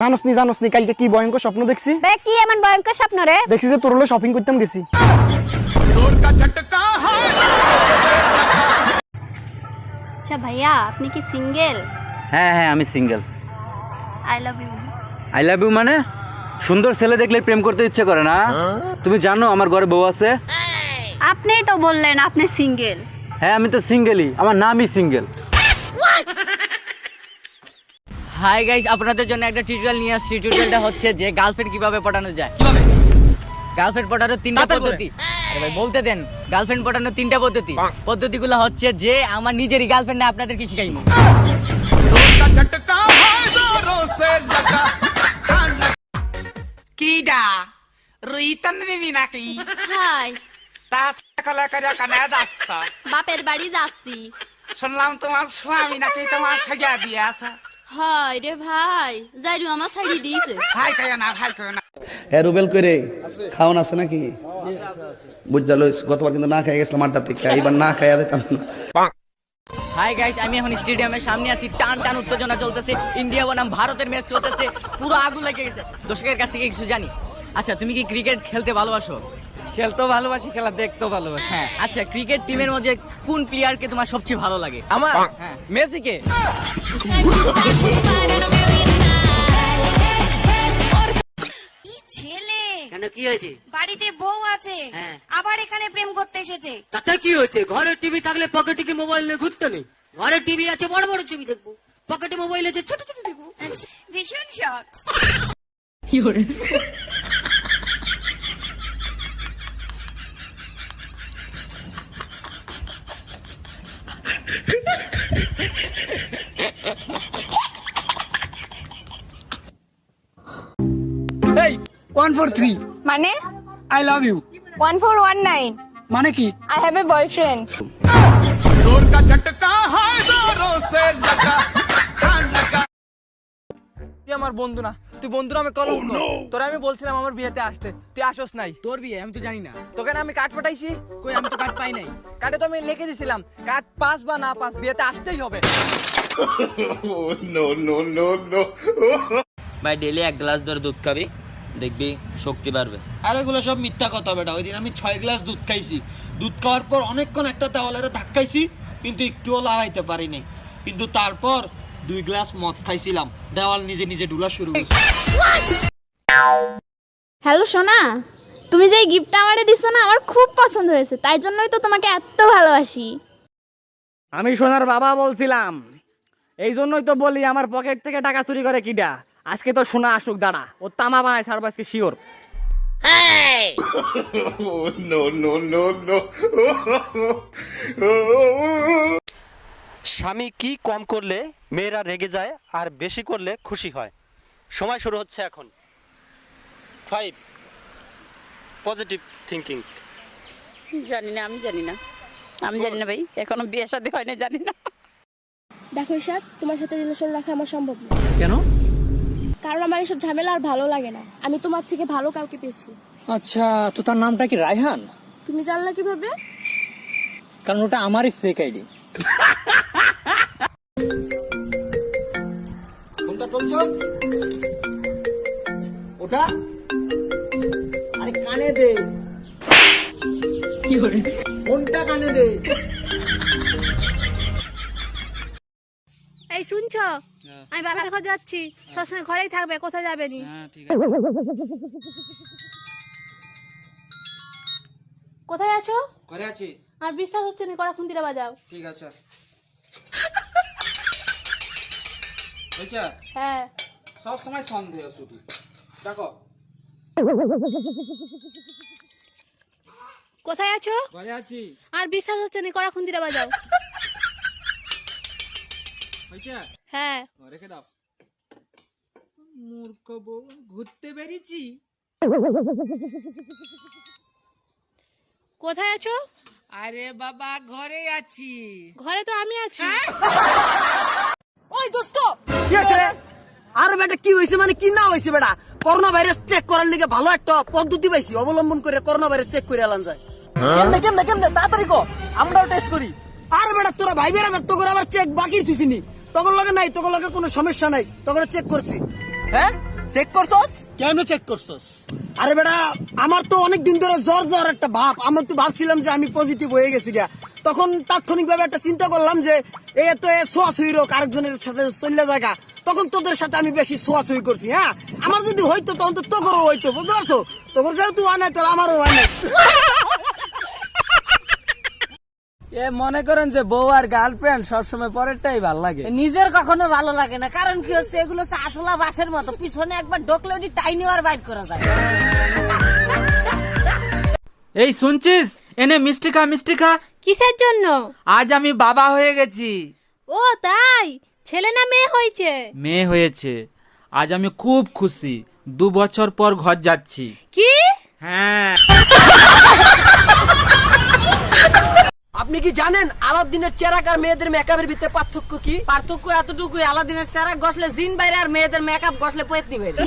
জানোস নি কালকে কি ভয়ঙ্কর স্বপ্ন দেখছি। কি এমন ভয়ঙ্কর স্বপ্ন রে? দেখছি যে তোর হলো শপিং করতাম গেছি। আচ্ছা ভাইয়া, আপনি কি সিঙ্গেল? হ্যাঁ হ্যাঁ আমি single. I love you. I love you মানে? সুন্দর ছেলে দেখলে প্রেম করতে ইচ্ছে করে না? তুমি জানো আমার ঘরে বউ আছে? আপনিই তো বললেন আপনি সিঙ্গেল। হ্যাঁ আমি তো সিঙ্গেলই, আমার নামই সিঙ্গেল। হাই গাইস, আপনাদের জন্য একটা টিউটোরিয়াল নিয়ে আসছি। টিউটোরিয়ালটা হচ্ছে যে গার্লফ্রেন্ড কিভাবে পটানো যায়। গার্লফ্রেন্ড পটানোর তিনটা পদ্ধতি। আরে ভাই বলতে দেন। গার্লফ্রেন্ড পটানোর তিনটা পদ্ধতি। পদ্ধতিগুলো হচ্ছে যে আমার নিজেরই গার্লফ্রেন্ড আপনাদেরকে শিখাইমু। কিডা রুইতন বিবি নাকি? হাই, তা সকালে করে কানে যাচ্ছ? বাপের বাড়ি যাচ্ছি। শুনলাম তোমার স্বামী নাকি তোমার সাজা দিয়ে আছে। হাই রে ভাই, যাইরু আমার শাড়ি দিয়েছে। ভাই কয় না, ভাই কয় না। হ্যাঁ রুবেল করে খাওয়ান আছে নাকি? বুঝলো, গতবার কিন্তু না খাই গেছিলাম আড্ডা থেকে, এবার না খাইয়া দিতাম না। হাই গাইস, আমি এখন স্টেডিয়ামের সামনে আছি। টান টান উত্তেজনা চলতেছে। ইন্ডিয়া বনাম ভারতের ম্যাচ চলতেছে। পুরো আগুন লেগে গেছে। দর্শকের কাছ থেকে কিছু জানি। আচ্ছা, তুমি কি ক্রিকেট খেলতে ভালোবাসো? খেলতেও ভালোবাসি, খেলা দেখতেও ভালোবাসি। হ্যাঁ। আচ্ছা, ক্রিকেট টিমের মধ্যে কোন প্লেয়ারকে তোমার সবচেয়ে ভালো লাগে? আমার হ্যাঁ। মেসিকে। ছেলে কেন কি হয়েছে? বাড়িতে বউ আছে, আবার এখানে প্রেম করতে এসেছে। তাতে কি হয়েছে? ঘরে টিভি থাকলে পকেটে কি মোবাইল নিয়ে ঘুরতে নেই? ঘরে টিভি আছে, বড় বড় টিভি দেখবো, পকেটে মোবাইল আছে, ছোট ছোট দেখবো। ভীষণ শখ। এই 143 মানে আই লাভ ইউ 1419 মানে কি? I have a boyfriend. তুই আমার বন্ধু না, তুই বন্ধু নামে কলঙ্ক। তোরা আমি বলছিলাম আমার বিয়েতে আসতে, তুই আসোস নাই। তোর বিয়ে আমি তো জানি না। তোকে না আমি কার্ড পাঠাইছি। কই, আমি তো কার্ড পাই নাই। কার্ডে তো আমি লিখে দিছিলাম কার্ড পাস বা না পাস বিয়েতে আসতেই হবে। ভাই ডেলি 1 গ্লাস ধরে দুধ খাবি, দেখবি শক্তি বাড়বে। আর এগুলো সব মিথ্যা কথা বেটা। ওই দিন আমি 6 গ্লাস দুধ খাইছি। দুধ খাওয়ার পর অনেকক্ষণ একটা দেওয়ালের ধাক্কাইছি, কিন্তু একটুও লড়াইতে পারিনি। কিন্তু তারপর 2 গ্লাস মদ খাইছিলাম, দেওয়াল নিজে নিজে ডুলা শুরু হয়েছে। হ্যালো সোনা, তুমি যে গিফটটা আমারে দিছো না, আমার খুব পছন্দ হয়েছে। তাই জন্যই তো তোমাকে এত ভালোবাসি। আমি সোনার বাবা বলছিলাম, এই জন্যই তো বলি আমার পকেট থেকে টাকা চুরি করে কিডা। আজকে তো সোনা আসুক, দাঁড়া, ও তামা বানায় সারবা আজকে শিওর। স্বামী কি কম করলে মেয়েরা রেগে যায় আর বেশি করলে খুশি হয়? সময় শুরু হচ্ছে এখন। 5 পজিটিভ থিঙ্কিং। জানি না, আমি জানি না ভাই, এখনো বিয়ে শাদী হয় না, জানি না। দেখো ঈশাদ, তোমার সাথে রিলেশন রাখা আমার সম্ভব না। কেন? কারণ আমার এসব ঝামেলা আর ভালো লাগে না। আমি তোমার থেকে ভালো কাউকে পেয়েছি। আচ্ছা, তো তার নামটা কি রায়হান? তুমি জানলা কিভাবে? কারণ ওটা আমারই ফেক আইডি। কোনটা বলছো? ওটা? আরে কানে দে। কি করে? কোনটা কানে দে? এই শুনছো, আমি বাবার ঘর যাচ্ছি। সবসময় ঘরেই থাকবে, কোথায় যাবে নি। কোথায় আছো? ঘরে আছি। আর বিশ্বাস হচ্ছে না, কড়া খুন্তিটা বাজাও। ঠিক আছে। বুঝছো? হ্যাঁ। সব সময় সন্দেহ শুধু। দেখো। কোথায় আছো? ঘরে আছি। আর বিশ্বাস হচ্ছে না, কড়া খুন্তিটা বাজাও। বুঝছো? হ্যাঁ। রেখে দাও। মূর্খ বউ, ঘুরতে বেরিয়েছি। কোথায় আছো? আরে বাবা, ঘরে আছি। ঘরে তো আমি আছি। ওই দোস্ত, কি হইছে রে? আর বেটা কি হইছে মানে কি না হইছে বেটা? করোনা ভাইরাস চেক করার লিগে ভালো একটা পদ্ধতি পাইছি, অবলম্বন করে করোনা ভাইরাস চেক করে আলান যায়। কেমনে তাড়াতাড়ি কো, আমরাও টেস্ট করি। আর বেটা তোরা ভাই বেরা তো করে আবার চেক বাকি থুইছিনি। তখন লাগে নাই, তখন লাগে কোনো সমস্যা নাই, তখন চেক করছি। হ্যাঁ চেক করছস? কেন চেক করছস? আরে বেটা আমার তো অনেক দিন ধরে জ্বর জ্বর একটা ভাব, আমি তো ভাবছিলাম যে আমি পজিটিভ হয়ে গেছি গা। তখন তাৎক্ষণিকভাবে একটা চিন্তা করলাম যে এই তো ছোঁয়াছুঁই রোগ আরেকজনের সাথে চলে জায়গা, তখন তোদের সাথে আমি বেশি ছোঁয়াছুঁই করছি। হ্যাঁ, আমার যদি হইতো তখন তো তোরও হইতো, বুঝতে পারছো? তোর যেহেতু হয় নাই, তাহলে আমারও হয় নাই। এ মনে করেন যে বউ আর গার্লফ্রেন্ড সবসময় পরেরটাই ভালো লাগে, নিজের কখনো ভালো লাগে না, কারণ কি হচ্ছে এগুলো হচ্ছে আসলা বাসের মতো, পিছনে একবার ঢোকলে ওটি টাইনি আর বাইট করা যায়। এই শুনছিস, এনে মিষ্টি খা, মিষ্টি খা। কিসের জন্য? আজ আমি বাবা হয়ে গেছি। ও তাই? ছেলে না মেয়ে হয়েছে? মেয়ে হয়েছে। আজ আমি খুব খুশি, 2 বছর পর ঘর যাচ্ছি। কি? হ্যাঁ। আপনি কি জানেন আলাদিনের চেরাক আর মেয়েদের মেকআপের ভিতরে পার্থক্য কি? পার্থক্য এতটুকুই, আলাদিনের চেরাক গসলে জিন বাইরে আর মেয়েদের মেকআপ গসলে পয়েতনি বাইরে।